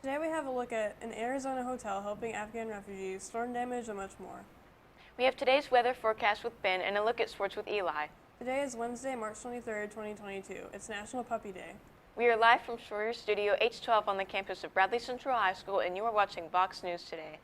Today we have a look at an Arizona hotel helping Afghan refugees, storm damage, and much more. We have today's weather forecast with Ben and a look at sports with Eli. Today is Wednesday, March 23rd, 2022. It's National Puppy Day. We are live from Schroyer Studio H12 on the campus of Bradley Central High School, and you are watching VOX News Today.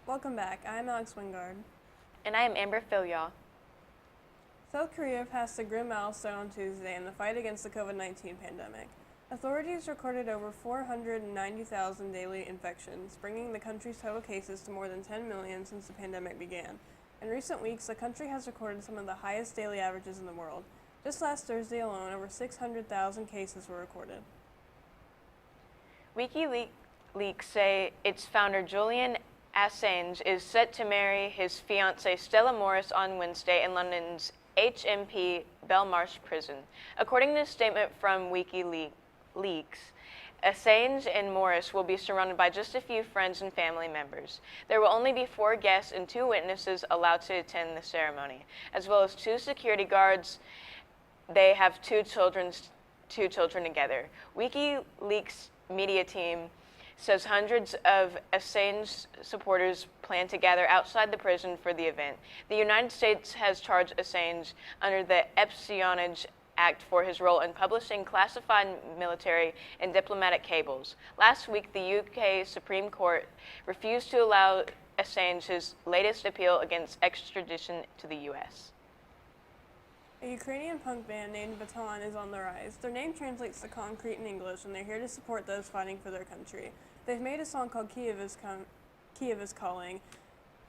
Welcome back. I'm Alex Wingard. And I am Amber Filyaw. South Korea passed a grim milestone on Tuesday in the fight against the COVID-19 pandemic. Authorities recorded over 490,000 daily infections, bringing the country's total cases to more than 10 million since the pandemic began. In recent weeks, the country has recorded some of the highest daily averages in the world. Just last Thursday alone, over 600,000 cases were recorded. WikiLeaks say its founder Julian Assange is set to marry his fiancée Stella Morris on Wednesday in London's HMP Belmarsh prison. According to a statement from WikiLeaks, Assange and Morris will be surrounded by just a few friends and family members. There will only be 4 guests and 2 witnesses allowed to attend the ceremony, as well as 2 security guards. They have 2 children together. WikiLeaks media team says hundreds of Assange supporters plan to gather outside the prison for the event. The United States has charged Assange under the Espionage Act for his role in publishing classified military and diplomatic cables. Last week, the UK Supreme Court refused to allow Assange his latest appeal against extradition to the US. A Ukrainian punk band named Baton is on the rise. Their name translates to concrete in English, and they're here to support those fighting for their country. They've made a song called Kiev is Calling,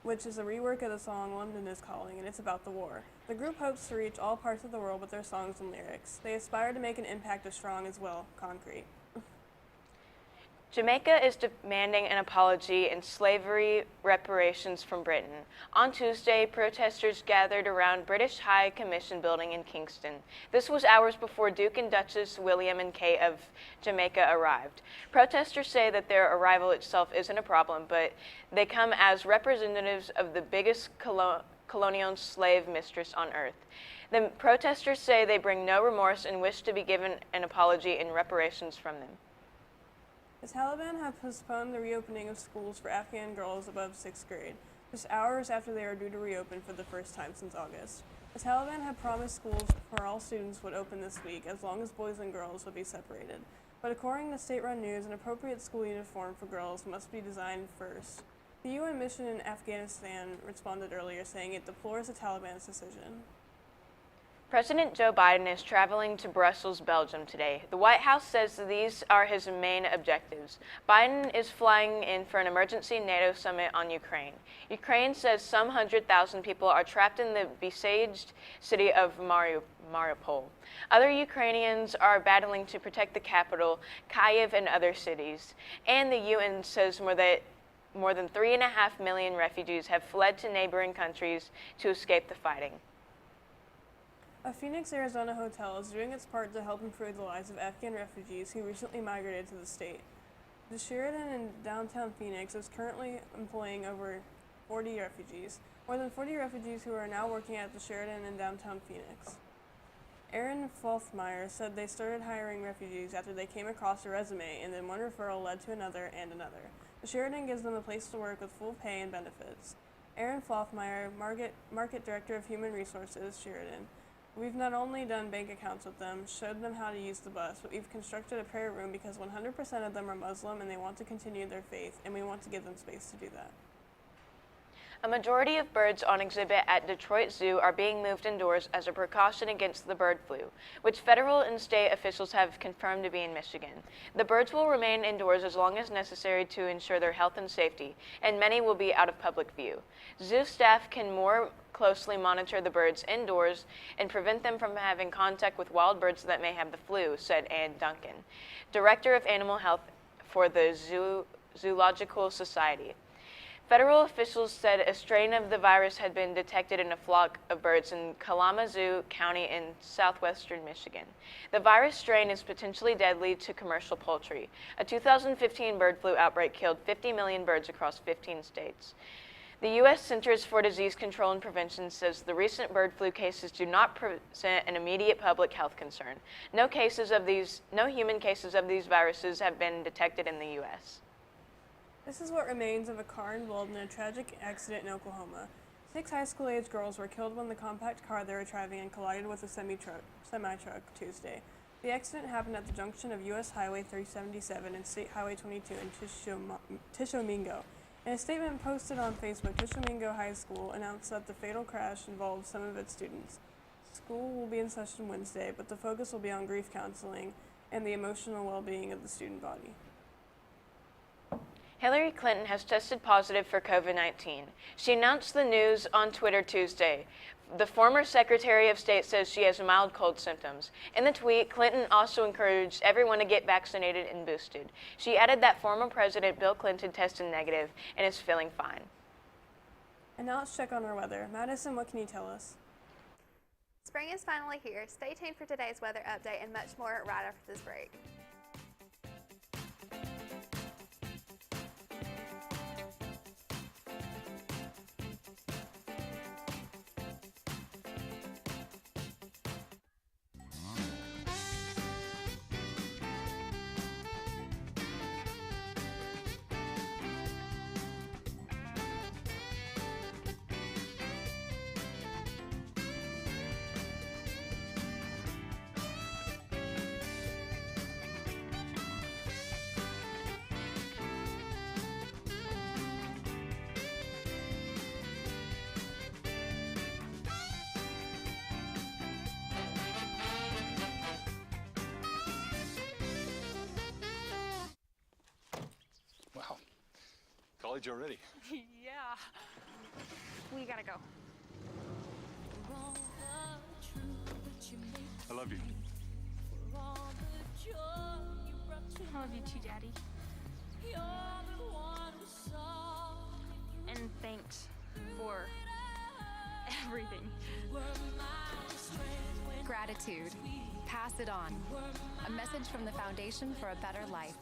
which is a rework of the song London is Calling, and it's about the war. The group hopes to reach all parts of the world with their songs and lyrics. They aspire to make an impact as strong as well, concrete. Jamaica is demanding an apology and slavery reparations from Britain. On Tuesday, protesters gathered around British High Commission building in Kingston. This was hours before Duke and Duchess William and Kate of Jamaica arrived. Protesters say that their arrival itself isn't a problem, but they come as representatives of the biggest colonial slave mistress on earth. The protesters say they bring no remorse and wish to be given an apology and reparations from them. The Taliban have postponed the reopening of schools for Afghan girls above 6th grade, just hours after they are due to reopen for the first time since August. The Taliban had promised schools for all students would open this week as long as boys and girls would be separated. But according to state-run news, an appropriate school uniform for girls must be designed first. The UN mission in Afghanistan responded earlier, saying it deplores the Taliban's decision. President Joe Biden is traveling to Brussels, Belgium today. The White House says these are his main objectives. Biden is flying in for an emergency NATO summit on Ukraine. Ukraine says some 100,000 people are trapped in the besieged city of Mariupol. Other Ukrainians are battling to protect the capital, Kyiv, and other cities. And the UN says more than 3.5 million refugees have fled to neighboring countries to escape the fighting. A Phoenix, Arizona hotel is doing its part to help improve the lives of Afghan refugees who recently migrated to the state. The Sheridan in downtown Phoenix is currently employing over 40 refugees, more than 40 refugees who are now working at the Sheridan in downtown Phoenix. Aaron Folfmeyer said they started hiring refugees after they came across a resume, and then one referral led to another and another. The Sheridan gives them a place to work with full pay and benefits. Aaron Folfmeyer, Market Director of Human Resources, Sheridan. We've not only done bank accounts with them, showed them how to use the bus, but we've constructed a prayer room because 100% of them are Muslim and they want to continue their faith, and we want to give them space to do that. A majority of birds on exhibit at Detroit Zoo are being moved indoors as a precaution against the bird flu, which federal and state officials have confirmed to be in Michigan. The birds will remain indoors as long as necessary to ensure their health and safety, and many will be out of public view. Zoo staff can more closely monitor the birds indoors and prevent them from having contact with wild birds that may have the flu, said Ann Duncan, Director of Animal Health for the Zoological Society. Federal officials said a strain of the virus had been detected in a flock of birds in Kalamazoo County in southwestern Michigan. The virus strain is potentially deadly to commercial poultry. A 2015 bird flu outbreak killed 50 million birds across 15 states. The U.S. Centers for Disease Control and Prevention says the recent bird flu cases do not present an immediate public health concern. No human cases of these viruses have been detected in the U.S. This is what remains of a car involved in a tragic accident in Oklahoma. 6 high school-aged girls were killed when the compact car they were driving in collided with a semi-truck Tuesday. The accident happened at the junction of U.S. Highway 377 and State Highway 22 in Tishomingo. In a statement posted on Facebook, Tishomingo High School announced that the fatal crash involved some of its students. School will be in session Wednesday, but the focus will be on grief counseling and the emotional well-being of the student body. Hillary Clinton has tested positive for COVID-19. She announced the news on Twitter Tuesday. The former Secretary of State says she has mild cold symptoms. In the tweet, Clinton also encouraged everyone to get vaccinated and boosted. She added that former President Bill Clinton tested negative and is feeling fine. And now let's check on our weather. Madison, what can you tell us? Spring is finally here. Stay tuned for today's weather update and much more right after this break. Wow, college already. Yeah. We gotta go. I love you. I love you too, Daddy. And thanks for everything. Gratitude. Pass it on. A message from the Foundation for a Better Life.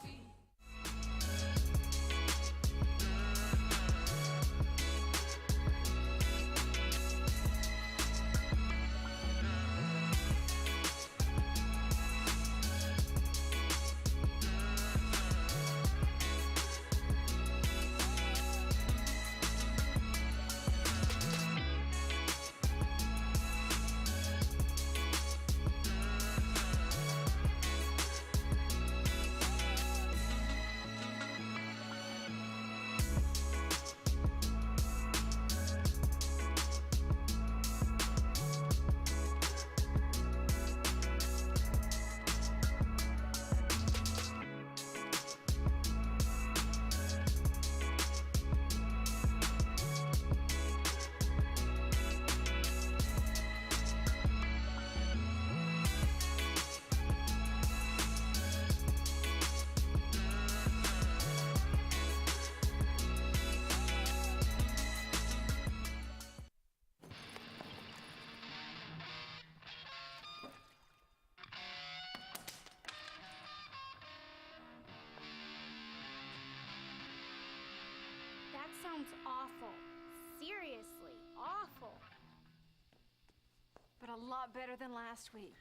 sounds awful. Seriously, awful. But a lot better than last week.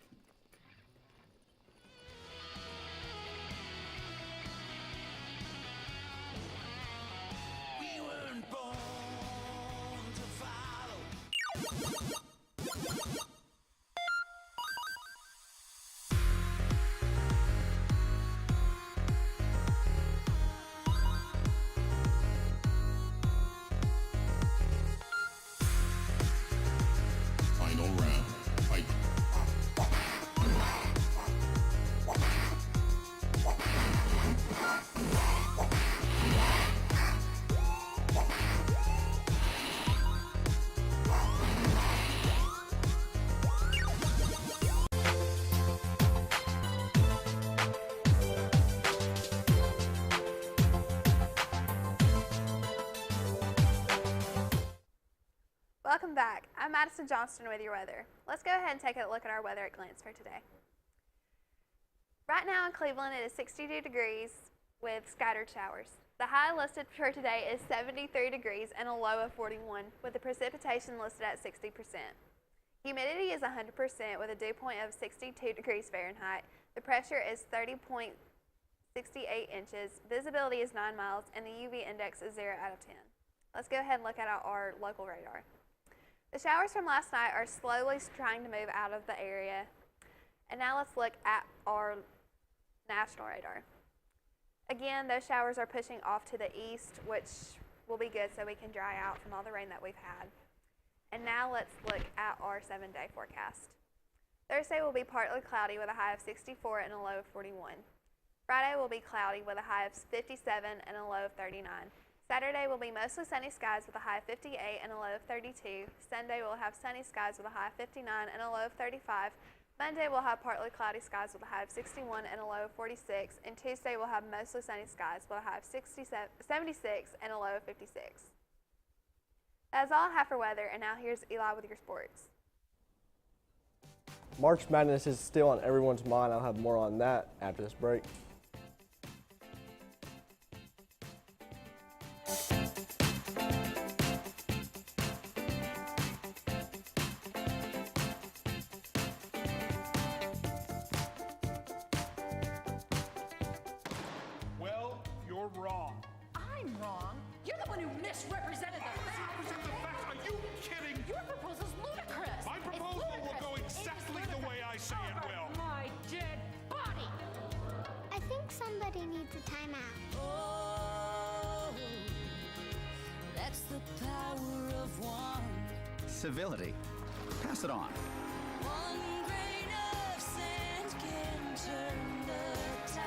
We weren't born to follow. Final round. Fight. Welcome back. I'm Madison Johnston with your weather. Let's go ahead and take a look at our weather at glance for today. Right now in Cleveland, it is 62 degrees with scattered showers. The high listed for today is 73 degrees and a low of 41, with the precipitation listed at 60%. Humidity is 100% with a dew point of 62 degrees Fahrenheit. The pressure is 30.68 inches. Visibility is 9 miles, and the UV index is 0 out of 10. Let's go ahead and look at our local radar. The showers from last night are slowly trying to move out of the area. And now let's look at our national radar. Again, those showers are pushing off to the east, which will be good so we can dry out from all the rain that we've had. And now let's look at our 7-day forecast. Thursday will be partly cloudy with a high of 64 and a low of 41. Friday will be cloudy with a high of 57 and a low of 39. Saturday will be mostly sunny skies with a high of 58 and a low of 32. Sunday will have sunny skies with a high of 59 and a low of 35. Monday will have partly cloudy skies with a high of 61 and a low of 46. And Tuesday will have mostly76 with a high of 76 and a low of 56. That's all I have for weather, and now here's Eli with your sports. March Madness is still on everyone's mind. I'll have more on that after this break. Well, you're wrong. I'm wrong. You're the one who misrepresented the facts. Misrepresent the facts? Are you kidding? Your proposal's ludicrous. My proposal will go exactly the way I say it will. My dead body. I think somebody needs a timeout. Oh, that's the power of one. Civility. Pass it on. One grain of sand can turn the tide.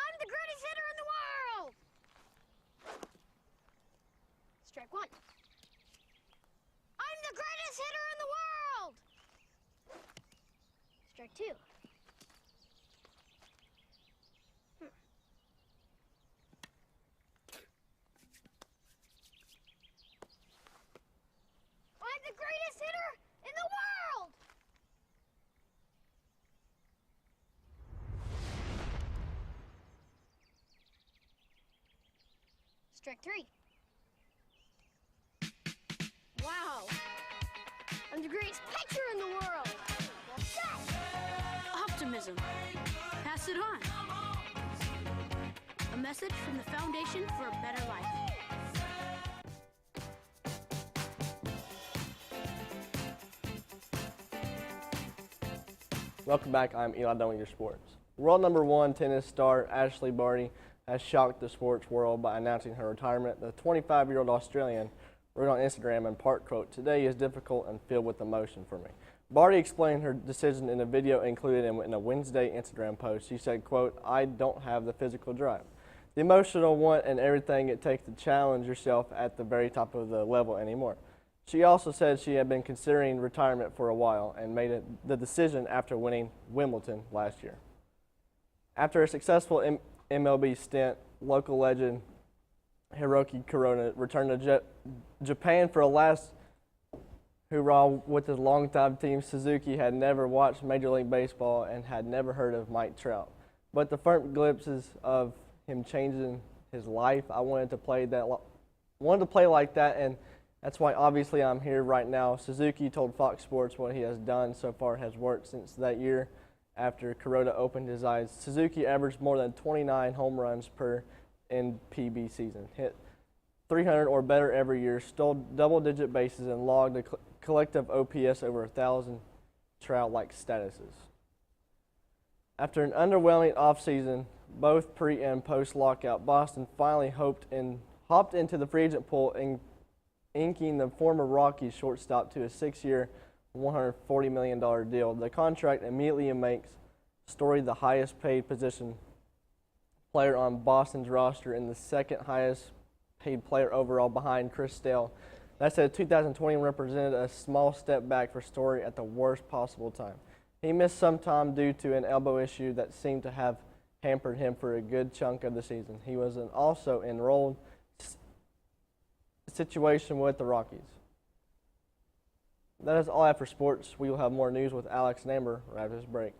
I'm the greatest hitter in the world! Strike one. I'm the greatest hitter in the world! Strike two. I'm the greatest hitter in the world! Strike 3. Wow. I'm the greatest pitcher in the world. Optimism. Pass it on. A message from the Foundation for a Better Life. Welcome back. I'm Eli Dunn with your sports. World number 1 tennis star Ashley Barty has shocked the sports world by announcing her retirement. The 25-year-old Australian wrote on Instagram in part, quote, "Today is difficult and filled with emotion for me." Barty explained her decision in a video included in a Wednesday Instagram post. She said, quote, "I don't have the physical drive, the emotional want, and everything it takes to challenge yourself at the very top of the level anymore." She also said she had been considering retirement for a while and made the decision after winning Wimbledon last year. After a successful MLB stint, local legend Hiroki Corona returned to Japan for a last hurrah with his longtime team. Suzuki had never watched Major League Baseball and had never heard of Mike Trout. But the first glimpses of him changing his life, I wanted to play like that, and that's why obviously I'm here right now. Suzuki told Fox Sports what he has done so far has worked since that year after Kuroda opened his eyes. Suzuki averaged more than 29 home runs per NPB season, hit 300 or better every year, stole double-digit bases, and logged a collective OPS over 1,000 Trout-like statuses. After an underwhelming offseason, both pre- and post-lockout, Boston finally hopped into the free agent pool, inking the former Rockies shortstop to a 6-year, $140 million deal. The contract immediately makes Story the highest paid position player on Boston's roster and the second highest paid player overall behind Chris Sale. That said, 2020 represented a small step back for Story at the worst possible time. He missed some time due to an elbow issue that seemed to have hampered him for a good chunk of the season. He was also enrolled situation with the Rockies. That is all I have for sports. We will have more news with Alex and Amber right after this break.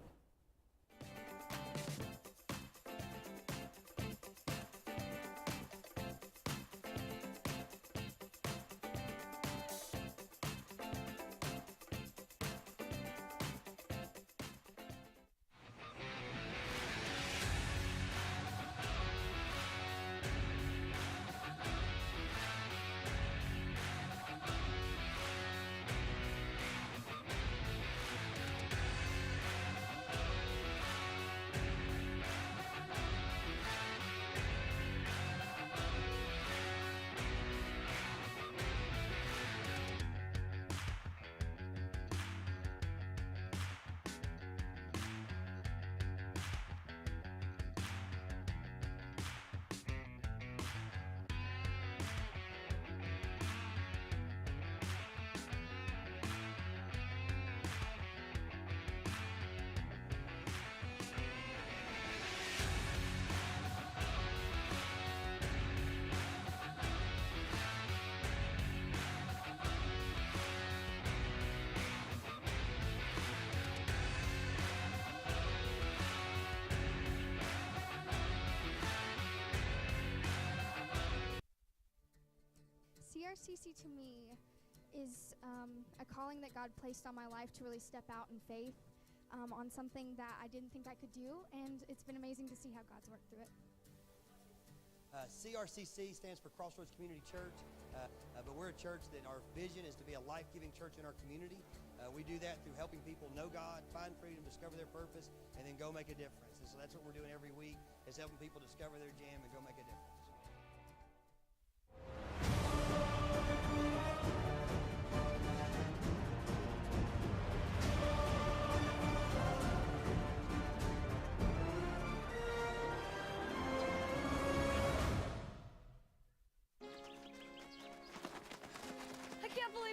CRCC to me is a calling that God placed on my life to really step out in faith on something that I didn't think I could do, and it's been amazing to see how God's worked through it. CRCC stands for Crossroads Community Church, but we're a church that our vision is to be a life-giving church in our community. We do that through helping people know God, find freedom, discover their purpose, and then go make a difference. And so that's what we're doing every week, is helping people discover their jam and go make a difference.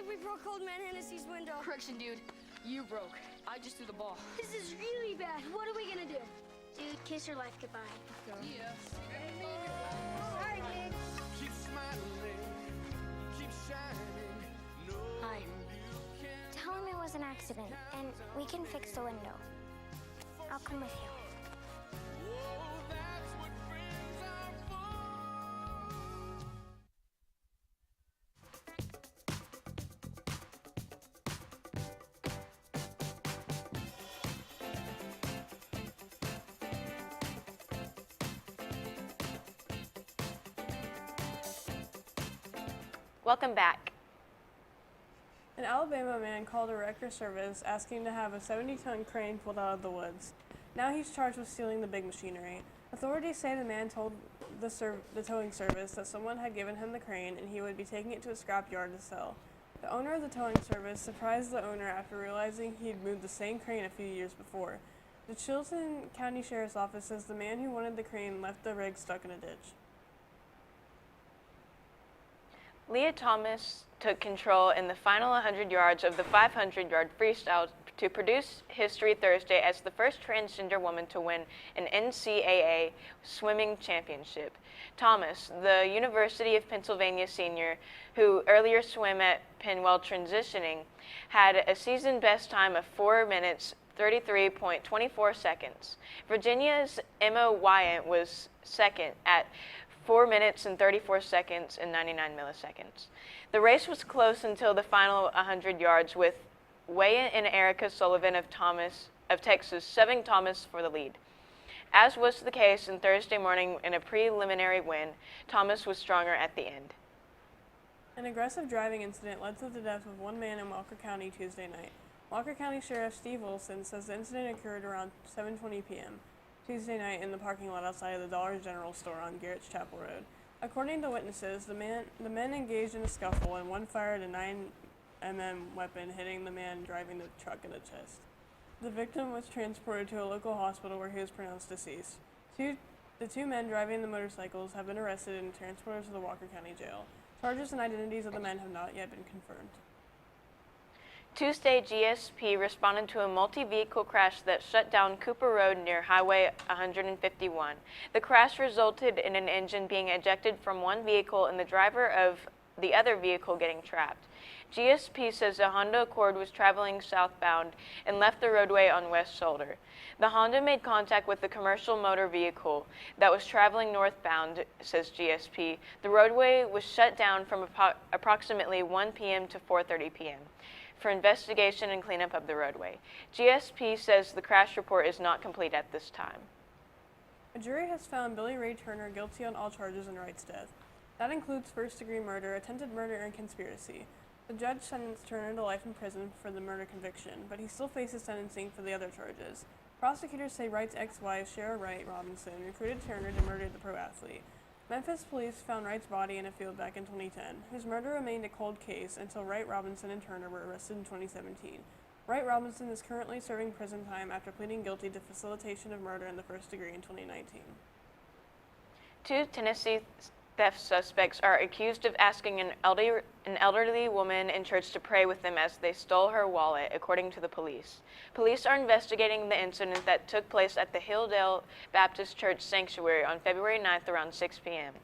We broke Old Man Hennessy's window. Correction, dude. You broke. I just threw the ball. This is really bad. What are we gonna do? Dude, kiss your life goodbye. Yeah. Sorry, kid. Keep smiling, keep shining. No, Hi. you can't. Tell him it was an accident, and we can fix the window. I'll come with you. Oh, that's what friends are for. Welcome back. An Alabama man called a wrecker service asking to have a 70-ton crane pulled out of the woods. Now he's charged with stealing the big machinery. Authorities say the man told the towing service that someone had given him the crane and he would be taking it to a scrap yard to sell. The owner of the towing service surprised the owner after realizing he'd moved the same crane a few years before. The Chilton County Sheriff's Office says the man who wanted the crane left the rig stuck in a ditch. Leah Thomas took control in the final 100 yards of the 500-yard freestyle to produce history Thursday as the first transgender woman to win an NCAA swimming championship. Thomas, the University of Pennsylvania senior who earlier swam at Penn while transitioning, had a season best time of 4 minutes 33.24 seconds. Virginia's Emma Wyatt was second at 4 minutes and 34 seconds and 99 milliseconds. The race was close until the final 100 yards, with Wyatt and Erica Sullivan of Texas shoving Thomas for the lead. As was the case in Thursday morning in a preliminary win, Thomas was stronger at the end. An aggressive driving incident led to the death of one man in Walker County Tuesday night. Walker County Sheriff Steve Wilson says the incident occurred around 7:20 p.m. Tuesday night in the parking lot outside of the Dollar General store on Garrett's Chapel Road. According to witnesses, the men engaged in a scuffle and one fired a 9mm weapon, hitting the man driving the truck in the chest. The victim was transported to a local hospital where he was pronounced deceased. The two men driving the motorcycles have been arrested and transported to the Walker County Jail. Charges and identities of the men have not yet been confirmed. Tuesday, GSP responded to a multi-vehicle crash that shut down Cooper Road near Highway 151. The crash resulted in an engine being ejected from one vehicle and the driver of the other vehicle getting trapped. GSP says a Honda Accord was traveling southbound and left the roadway on West Shoulder. The Honda made contact with the commercial motor vehicle that was traveling northbound, says GSP. The roadway was shut down from approximately 1 p.m. to 4:30 p.m. for investigation and cleanup of the roadway. GSP says the crash report is not complete at this time. A jury has found Billy Ray Turner guilty on all charges in Wright's death. That includes first-degree murder, attempted murder, and conspiracy. The judge sentenced Turner to life in prison for the murder conviction, but he still faces sentencing for the other charges. Prosecutors say Wright's ex-wife, Shara Wright Robinson, recruited Turner to murder the pro athlete. Memphis police found Wright's body in a field back in 2010. His murder remained a cold case until Wright Robinson and Turner were arrested in 2017. Wright Robinson is currently serving prison time after pleading guilty to facilitation of murder in the first degree in 2019. 2 Tennessee theft suspects are accused of asking an elderly woman in church to pray with them as they stole her wallet, according to the police. Police are investigating the incident that took place at the Hilldale Baptist Church Sanctuary on February 9th around 6 p.m.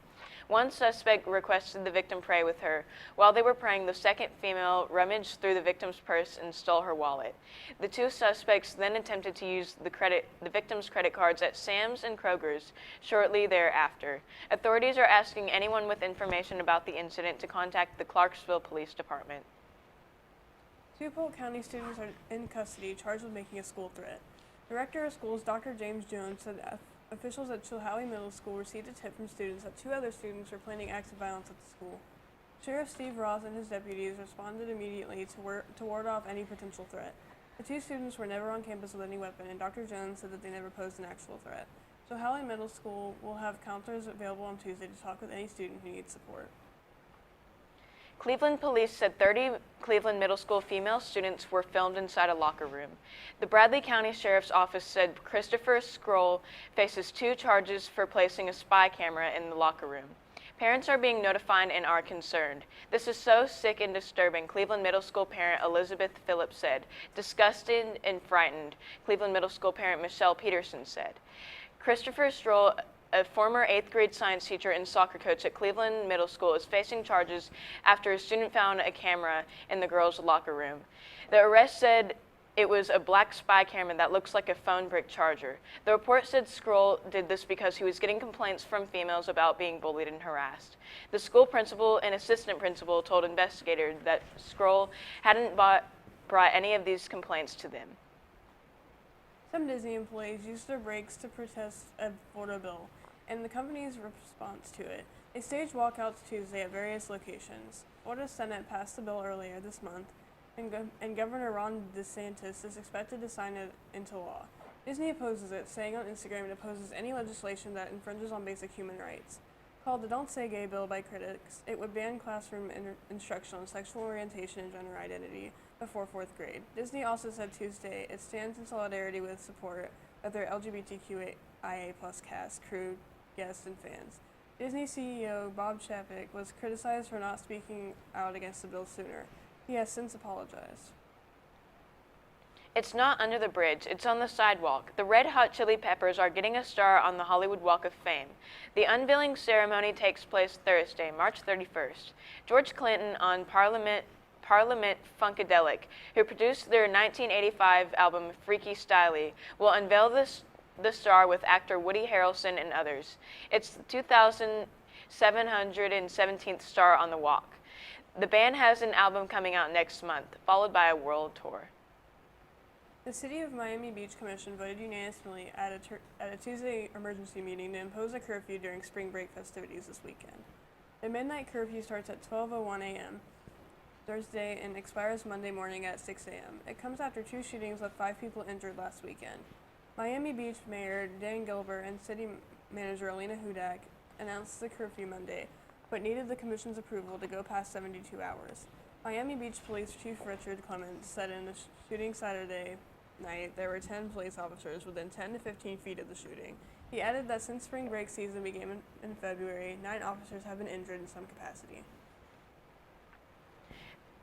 One suspect requested the victim pray with her. While they were praying, the second female rummaged through the victim's purse and stole her wallet. The 2 suspects then attempted to use the victim's credit cards at Sam's and Kroger's shortly thereafter. Authorities are asking anyone with information about the incident to contact the Clarksville Police Department. 2 Polk County students are in custody charged with making a school threat. Director of Schools Dr. James Jones said officials at Chilhowie Middle School received a tip from students that 2 other students were planning acts of violence at the school. Sheriff Steve Ross and his deputies responded immediately to ward off any potential threat. The 2 students were never on campus with any weapon, and Dr. Jones said that they never posed an actual threat. Chilhowie Middle School will have counselors available on Tuesday to talk with any student who needs support. Cleveland police said 30 Cleveland Middle School female students were filmed inside a locker room. The Bradley County Sheriff's Office said Christopher Scroll faces 2 charges for placing a spy camera in the locker room. Parents are being notified and are concerned. This is so sick and disturbing, Cleveland Middle School parent Elizabeth Phillips said. Disgusted and frightened, Cleveland Middle School parent Michelle Peterson said. Christopher Stroll, a former 8th grade science teacher and soccer coach at Cleveland Middle School, is facing charges after a student found a camera in the girls' locker room. The arrest said it was a black spy camera that looks like a phone brick charger. The report said Scroll did this because he was getting complaints from females about being bullied and harassed. The school principal and assistant principal told investigators that Scroll hadn't brought any of these complaints to them. Some Disney employees used their breaks to protest a Florida bill and the company's response to it. They staged walkouts Tuesday at various locations. Florida Senate passed the bill earlier this month, and Governor Ron DeSantis is expected to sign it into law. Disney opposes it, saying on Instagram it opposes any legislation that infringes on basic human rights. Called the Don't Say Gay bill by critics, it would ban classroom instruction on sexual orientation and gender identity before 4th grade. Disney also said Tuesday it stands in solidarity with support of their LGBTQIA+ cast, crew, guests, and fans. Disney CEO Bob Chapek was criticized for not speaking out against the bill sooner. He has since apologized. It's not under the bridge, it's on the sidewalk. The Red Hot Chili Peppers are getting a star on the Hollywood Walk of Fame. The unveiling ceremony takes place Thursday, March 31st. George Clinton on Parliament Funkadelic, who produced their 1985 album Freaky Styley, will unveil the star with actor Woody Harrelson and others. It's the 2,717th star on the walk. The band has an album coming out next month, followed by a world tour. The City of Miami Beach Commission voted unanimously at a Tuesday emergency meeting to impose a curfew during spring break festivities this weekend. The midnight curfew starts at 12:01 a.m. Thursday and expires Monday morning at 6 a.m. It comes after 2 shootings with 5 people injured last weekend. Miami Beach Mayor Dan Gilbert and City Manager Alina Hudak announced the curfew Monday, but needed the Commission's approval to go past 72 hours. Miami Beach Police Chief Richard Clements said in the shooting Saturday night there were 10 police officers within 10 to 15 feet of the shooting. He added that since spring break season began in February, 9 officers have been injured in some capacity.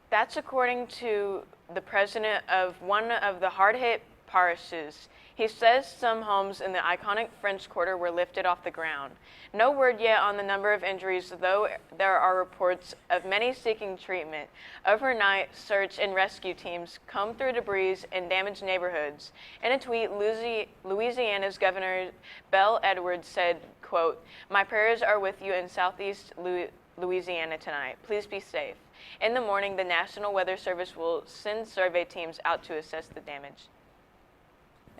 That's according to the president of one of the hard-hit parishes. He says some homes in the iconic French Quarter were lifted off the ground. No word yet on the number of injuries, though there are reports of many seeking treatment. Overnight, search and rescue teams combed through debris in damaged neighborhoods. In a tweet, Louisiana's Governor Belle Edwards said, quote, "My prayers are with you in southeast Louisiana tonight. Please be safe. In the morning, the National Weather Service will send survey teams out to assess the damage."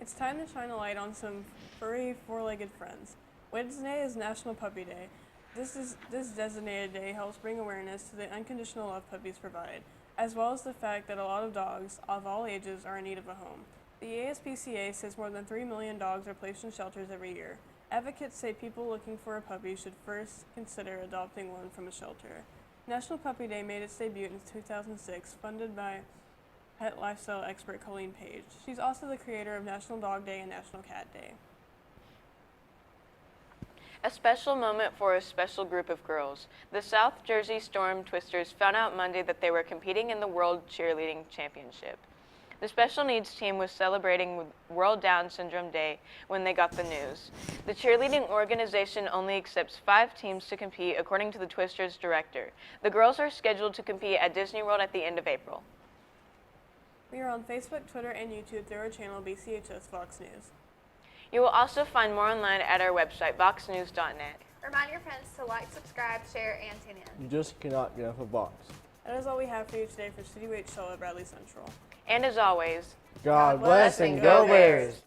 It's time to shine a light on some furry four-legged friends. Wednesday is National Puppy Day. This designated day helps bring awareness to the unconditional love puppies provide, as well as the fact that a lot of dogs of all ages are in need of a home. The ASPCA says more than 3 million dogs are placed in shelters every year. Advocates say people looking for a puppy should first consider adopting one from a shelter. National Puppy Day made its debut in 2006, funded by pet lifestyle expert Colleen Page. She's also the creator of National Dog Day and National Cat Day. A special moment for a special group of girls. The South Jersey Storm Twisters found out Monday that they were competing in the World Cheerleading Championship. The special needs team was celebrating World Down Syndrome Day when they got the news. The cheerleading organization only accepts 5 teams to compete, according to the Twisters director. The girls are scheduled to compete at Disney World at the end of April. We are on Facebook, Twitter, and YouTube through our channel BCHS VOX News. You will also find more online at our website, voxnews.net. Remind your friends to like, subscribe, share, and tune in. You just cannot get enough of Vox. That is all we have for you today for City H Show at Bradley Central. And as always, God bless and go Bears!